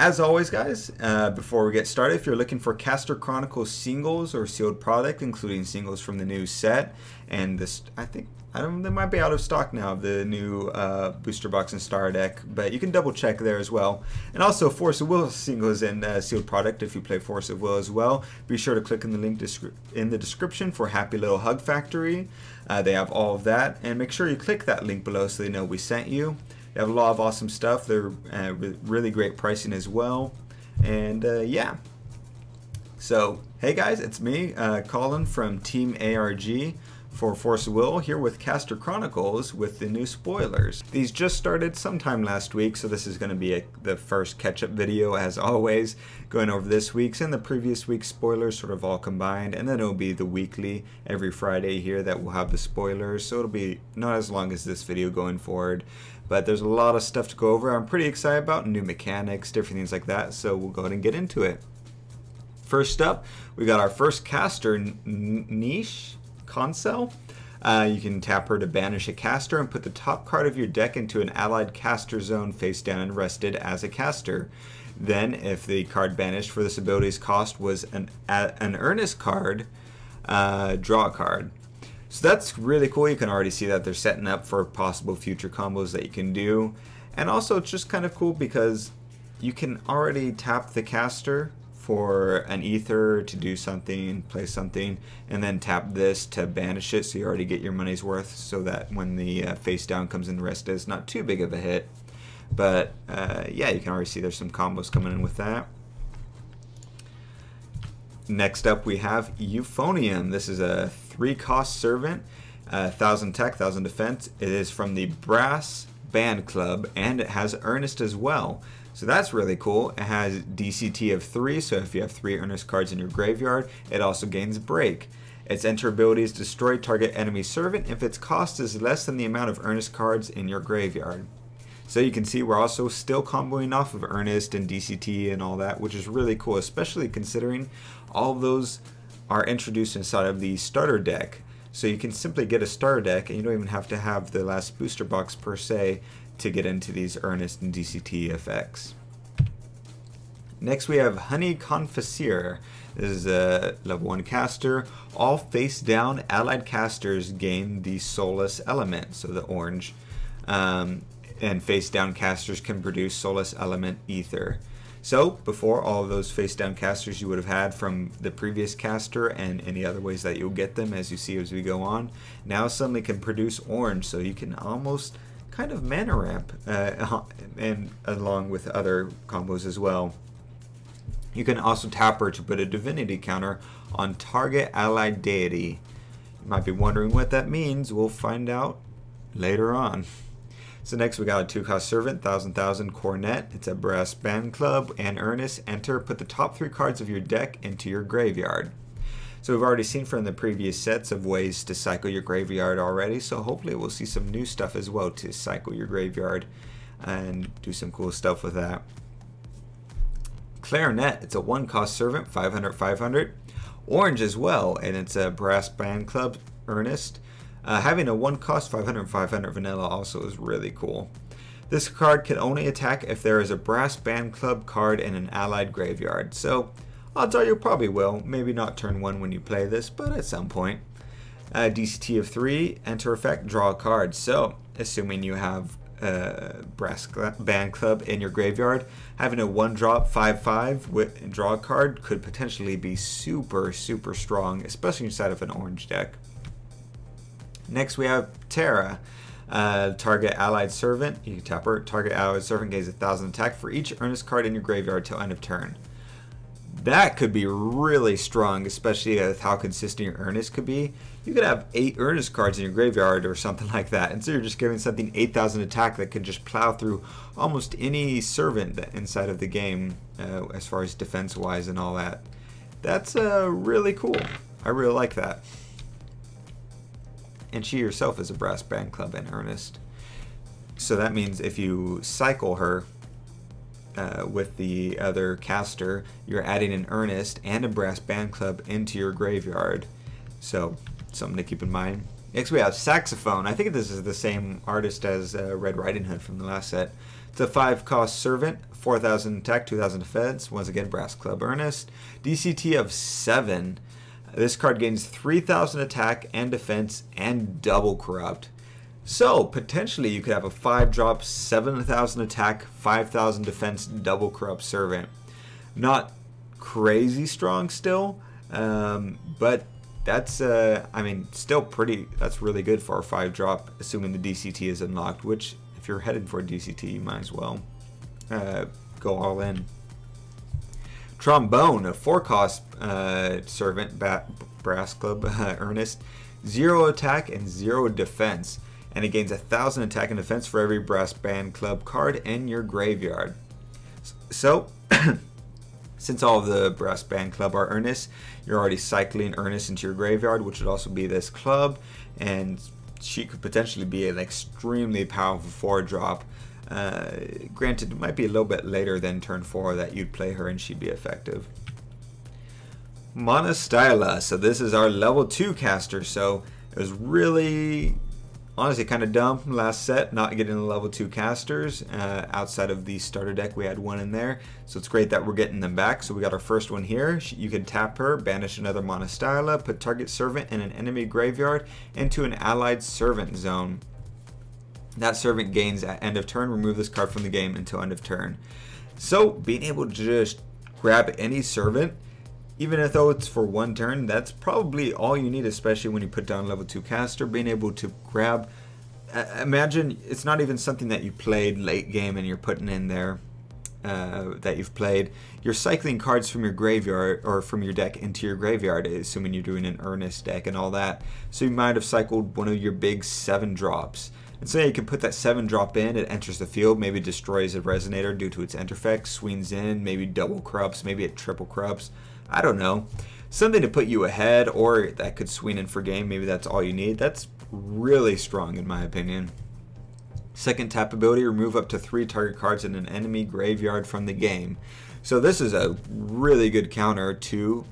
As always, guys, before we get started, if you're looking for Caster Chronicles singles or sealed product, including singles from the new set, and this, they might be out of stock now, the new booster box and star deck, but you can double check there as well. And also Force of Will singles and sealed product if you play Force of Will as well. Be sure to click on the link in the description for Happy Little Hug Factory. They have all of that, and make sure you click that link below so they know we sent you. They have a lot of awesome stuff. They're really great pricing as well. And yeah. So, hey guys, it's me, Colin from Team ARG for Force of Will, here with Caster Chronicles with the new spoilers. These just started sometime last week, so this is going to be the first catch-up video as always, going over this week's and the previous week's spoilers sort of all combined, and then it'll be the weekly every Friday here that will have the spoilers, so it'll be not as long as this video going forward. But there's a lot of stuff to go over. I'm pretty excited about new mechanics, different things like that, so we'll go ahead and get into it. First up, we got our first caster, Niche Consel. You can tap her to banish a caster and put the top card of your deck into an allied caster zone face down and rested as a caster. Then, if the card banished for this ability's cost was an Earnest card, draw a card. So that's really cool. You can already see that they're setting up for possible future combos that you can do. And also it's just kind of cool because you can already tap the caster for an ether to do something, play something, and then tap this to banish it so you already get your money's worth, so that when the face down comes in rest, it's not too big of a hit. But yeah, you can already see there's some combos coming in with that. Next up we have Euphonium. This is a 3-cost servant, 1000 tech, 1000 defense. It is from the Brass Band Club, and it has Earnest as well. So that's really cool. It has DCT of 3, so if you have 3 Earnest cards in your graveyard, it also gains Break. Its enter ability is destroy target enemy servant if its cost is less than the amount of Earnest cards in your graveyard. So you can see we're also still comboing off of Earnest and DCT and all that, which is really cool, especially considering all of those are introduced inside of the starter deck. So you can simply get a starter deck and you don't even have to have the last booster box per se to get into these Earnest and DCT effects. Next we have Honey Confessor. This is a level 1 caster. All face down allied casters gain the Soulless element, so the orange. And face down casters can produce Soulless element ether. So before, all of those face down casters you would have had from the previous caster and any other ways that you'll get them as you see as we go on, now suddenly can produce orange, so you can almost kind of mana ramp and along with other combos as well. You can also tap her to put a divinity counter on target allied deity. You might be wondering what that means. We'll find out later on. So next we got a 2-cost servant, 1000 Cornet. It's a Brass Band Club and Earnest. Enter, put the top 3 cards of your deck into your graveyard. So we've already seen from the previous sets of ways to cycle your graveyard already, so hopefully we'll see some new stuff as well to cycle your graveyard and do some cool stuff with that. Clarinet, it's a 1-cost servant, 500. Orange as well, and it's a Brass Band Club Earnest. Having a 1-cost 500 vanilla also is really cool. This card can only attack if there is a Brass Band Club card in an allied graveyard. So odds are you probably will. Maybe not turn 1 when you play this, but at some point. DCT of 3, enter effect, draw a card. So assuming you have Brass Band Club in your graveyard, having a 1-drop 5/5 with draw a card could potentially be super strong, especially inside of an orange deck. Next we have Terra. Target allied servant, you can tap her. Target allied servant gains 1000 attack for each Earnest card in your graveyard till end of turn. That could be really strong, especially with how consistent your Earnest could be. You could have 8 Earnest cards in your graveyard or something like that, and so you're just giving something 8000 attack that could just plow through almost any servant inside of the game, as far as defense wise and all that. That's really cool. I really like that. And she herself is a Brass Band Club and Earnest. So that means if you cycle her with the other caster, you're adding an Earnest and a Brass Band Club into your graveyard. So something to keep in mind. Next we have Saxophone. I think this is the same artist as Red Riding Hood from the last set. It's a 5-cost servant, 4,000 attack, 2,000 defense. Once again, Brass Club Earnest. DCT of 7. This card gains 3,000 attack and defense and double corrupt. So potentially you could have a 5-drop, 7,000 attack, 5,000 defense, double corrupt servant. Not crazy strong still, but that's I mean, still pretty. That's really good for a 5-drop, assuming the DCT is unlocked. Which, if you're headed for a DCT, you might as well go all in. Trombone, a 4-cost servant, Brass Club Earnest, 0 attack and 0 defense, and it gains 1,000 attack and defense for every Brass Band Club card in your graveyard. So, since all of the Brass Band Club are Earnest, you're already cycling Earnest into your graveyard, which would also be this club, and she could potentially be an extremely powerful 4-drop. Granted, it might be a little bit later than turn 4 that you'd play her and she'd be effective. Monostyla, so this is our level 2 caster, so it was really, honestly, kind of dumb last set not getting the level 2 casters. Outside of the starter deck, we had one in there, so it's great that we're getting them back. So we got our first one here. You can tap her, banish another Monostyla, put target servant in an enemy graveyard into an allied servant zone. That servant gains at end of turn. Remove this card from the game until end of turn. So being able to just grab any servant, even if though it's for 1 turn, that's probably all you need, especially when you put down level 2 caster. Being able to grab, imagine it's not even something that you played late game and you're putting in there that you've played. You're cycling cards from your graveyard or from your deck into your graveyard, assuming you're doing an Earnest deck and all that. So you might have cycled one of your big 7-drops. And so you can put that 7-drop in, it enters the field, maybe destroys a resonator due to its enter effect, swings in, maybe double corrupts, maybe it triple corrupts. I don't know. Something to put you ahead, or that could swing in for game. Maybe that's all you need. That's really strong in my opinion. Second tap ability, remove up to 3 target cards in an enemy graveyard from the game. So this is a really good counter to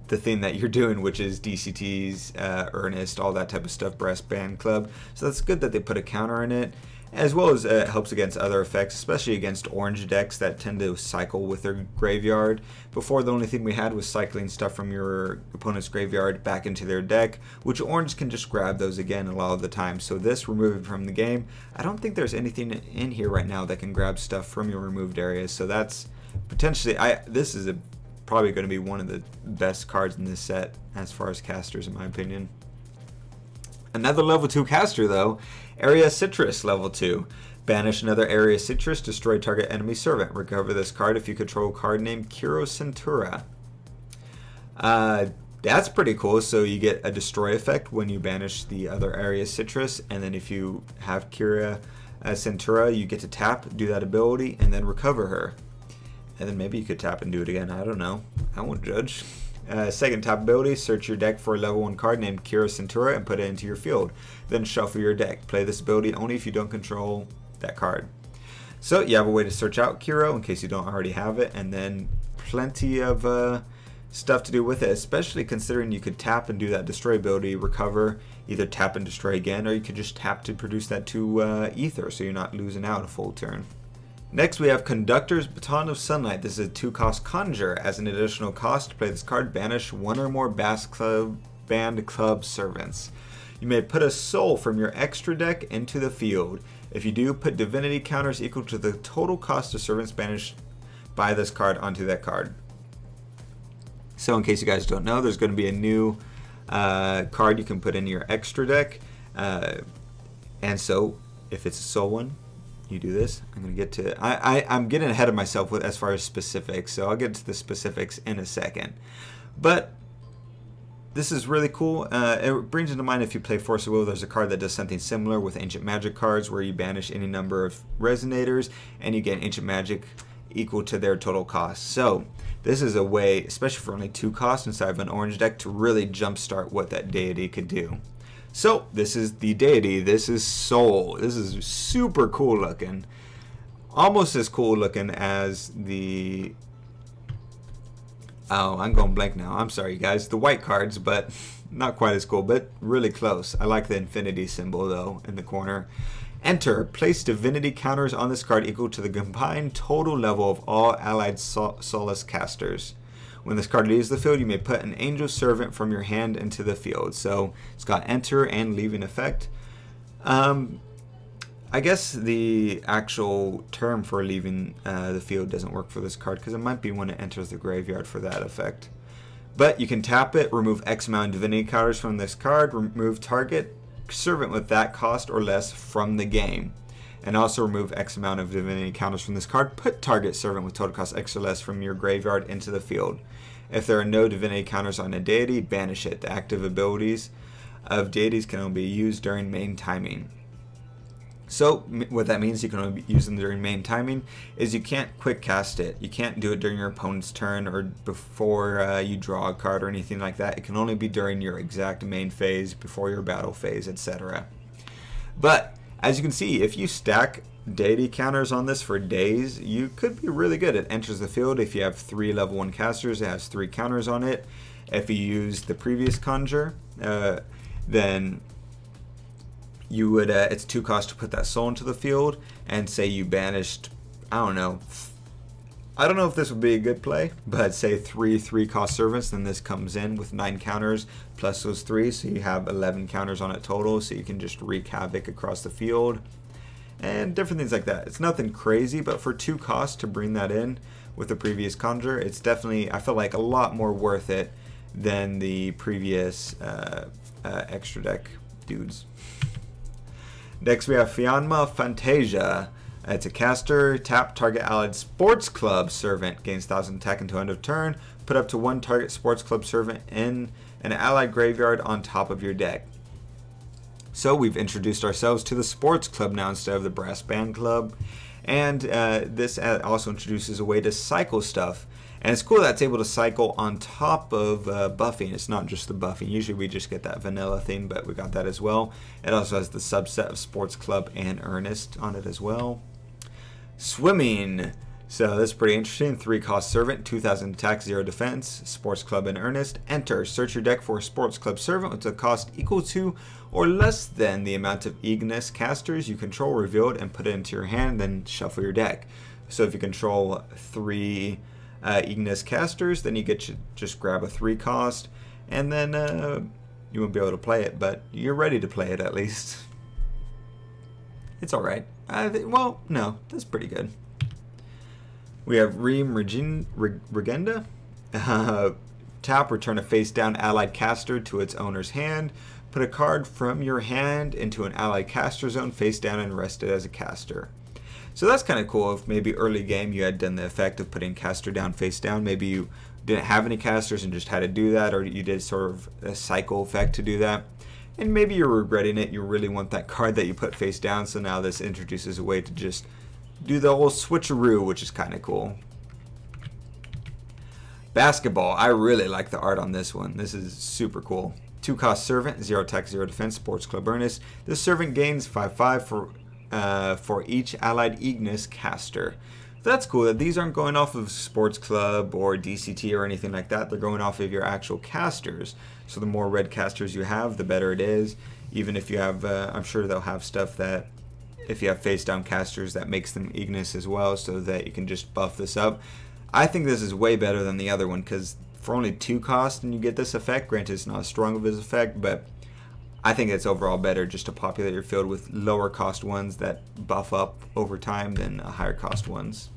the thing that you're doing, which is DCTs, Earnest, all that type of stuff, Brass Band Club. So that's good that they put a counter in it, as well as it helps against other effects, especially against orange decks that tend to cycle with their graveyard. Before, the only thing we had was cycling stuff from your opponent's graveyard back into their deck, which orange can just grab those again a lot of the time. So this, remove it from the game. I don't think there's anything in here right now that can grab stuff from your removed areas, so that's potentially, this is probably going to be one of the best cards in this set as far as casters in my opinion. Another level 2 caster though, Area Citrus level 2. Banish another Area Citrus, destroy target enemy servant. Recover this card if you control a card named Kiro Centura. That's pretty cool. So you get a destroy effect when you banish the other Area Citrus, and then if you have Kira Centura, you get to tap, do that ability, and then recover her. And then maybe you could tap and do it again. I don't know. I won't judge. Second tap ability, search your deck for a level 1 card named Kira Centura and put it into your field. Then shuffle your deck. Play this ability only if you don't control that card. So you have a way to search out Kiro in case you don't already have it, and then plenty of stuff to do with it, especially considering you could tap and do that destroy ability, recover, either tap and destroy again, or you could just tap to produce that to ether so you're not losing out a full turn. Next we have Conductor's Baton of Sunlight. This is a 2-cost conjure. As an additional cost, to play this card, banish 1 or more Brass Band Club servants. You may put a soul from your extra deck into the field. If you do, put divinity counters equal to the total cost of servants banished by this card onto that card. So in case you guys don't know, there's going to be a new card you can put in your extra deck. And so if it's a soul one, you do this. I'm going to get to, I'm getting ahead of myself with as far as specifics, so I'll get to the specifics in a second. But this is really cool. It brings into mind if you play Force of Will, there's a card that does something similar with Ancient Magic cards where you banish any number of resonators and you get Ancient Magic equal to their total cost. So this is a way, especially for only 2 costs inside of an orange deck, to really jumpstart what that deity could do. So this is the deity. This is Soul. This is super cool looking. Almost as cool looking as the... Oh, I'm going blank now. I'm sorry, guys. The white cards, but not quite as cool, but really close. I like the infinity symbol, though, in the corner. Enter. Place divinity counters on this card equal to the combined total level of all allied Solace casters. When this card leaves the field, you may put an angel servant from your hand into the field. So it's got enter and leaving effect. I guess the actual term for leaving the field doesn't work for this card because it might be when it enters the graveyard for that effect. But you can tap it, remove X amount of divinity counters from this card, remove target servant with that cost or less from the game, and also remove X amount of divinity counters from this card. Put target servant with total cost X or less from your graveyard into the field. If there are no divinity counters on a deity, banish it. The active abilities of deities can only be used during main timing. So what that means, you can only use them during main timing, is you can't quick cast it. You can't do it during your opponent's turn or before you draw a card or anything like that. It can only be during your exact main phase, before your battle phase, etc. But as you can see, if you stack deity counters on this for days, you could be really good. It enters the field. If you have 3 level 1 casters, it has 3 counters on it. If you use the previous conjure, then you would it's 2 cost to put that soul into the field, and say you banished, I don't know if this would be a good play, but say 3 cost servants, then this comes in with 9 counters plus those 3, so you have 11 counters on it total, so you can just wreak havoc across the field and different things like that. It's nothing crazy, but for 2 costs to bring that in with the previous conjure, it's definitely, I feel like, a lot more worth it than the previous extra deck dudes. Next we have Fianma Fantasia. It's a caster. Tap target allied sports club servant. Gains 1000 attack until end of turn. Put up to 1 target sports club servant in an allied graveyard on top of your deck. So we've introduced ourselves to the sports club now instead of the brass band club. And this also introduces a way to cycle stuff. And it's cool that it's able to cycle on top of buffing. It's not just the buffing. Usually we just get that vanilla thing, but we got that as well. It also has the subset of Sports Club and Earnest on it as well. Swimming. So this is pretty interesting. 3 cost servant, 2000 attack, 0 defense, Sports Club and Earnest. Enter. Search your deck for a Sports Club servant with a cost equal to or less than the amount of Ignis casters you control revealed, and put it into your hand, then shuffle your deck. So if you control 3 Ignis casters, then you get to just grab a 3 cost, and then you won't be able to play it, but you're ready to play it at least. It's alright. Well, no, that's pretty good. We have Reem Regenda. Tap, return a face down allied caster to its owner's hand. Put a card from your hand into an allied caster zone face down and rest it as a caster. So that's kind of cool. If maybe early game you had done the effect of putting caster down face down, maybe you didn't have any casters and just had to do that, or you did sort of a cycle effect to do that, and maybe you're regretting it. You really want that card that you put face down, so now this introduces a way to just do the whole switcheroo, which is kind of cool. Basketball. I really like the art on this one. This is super cool. 2 cost servant, 0 attack, 0 defense, Sports Club Earnest. This servant gains 5/5 for each allied Ignis caster. So that's cool that these aren't going off of Sports Club or DCT or anything like that. They're going off of your actual casters. So the more red casters you have, the better it is. Even if you have, I'm sure they'll have stuff that, if you have face down casters, that makes them Ignis as well, so that you can just buff this up. I think this is way better than the other one, because for only 2 costs and you get this effect. Granted, it's not as strong of an effect, but I think it's overall better just to populate your field with lower cost ones that buff up over time than higher cost ones.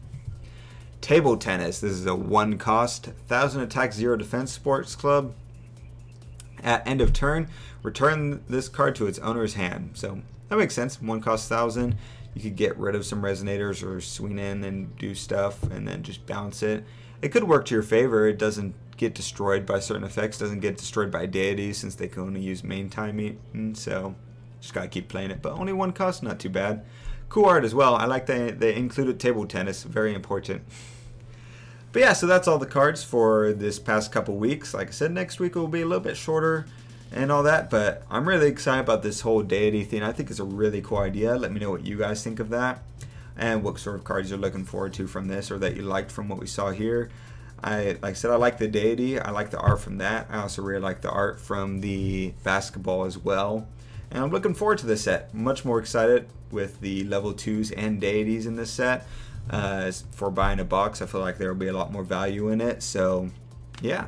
Table tennis. This is a 1 cost, 1000 attack, 0 defense Sports Club. At end of turn, return this card to its owner's hand. So that makes sense. 1 cost 1000. You could get rid of some resonators or swing in and do stuff and then just bounce it. It could work to your favor. It doesn't get destroyed by certain effects, doesn't get destroyed by deities since they can only use main timing, so just gotta keep playing it. But only 1 cost, not too bad. Cool art as well. I like that they included table tennis, very important. But yeah, so that's all the cards for this past couple weeks. Like I said, next week will be a little bit shorter and all that, but I'm really excited about this whole deity thing. I think it's a really cool idea. Let me know what you guys think of that and what sort of cards you're looking forward to from this, or that you liked from what we saw here. Like I said, I like the deity. I like the art from that. I also really like the art from the basketball as well. And I'm looking forward to this set. Much more excited with the level 2s and deities in this set. For buying a box, I feel like there will be a lot more value in it. So, yeah.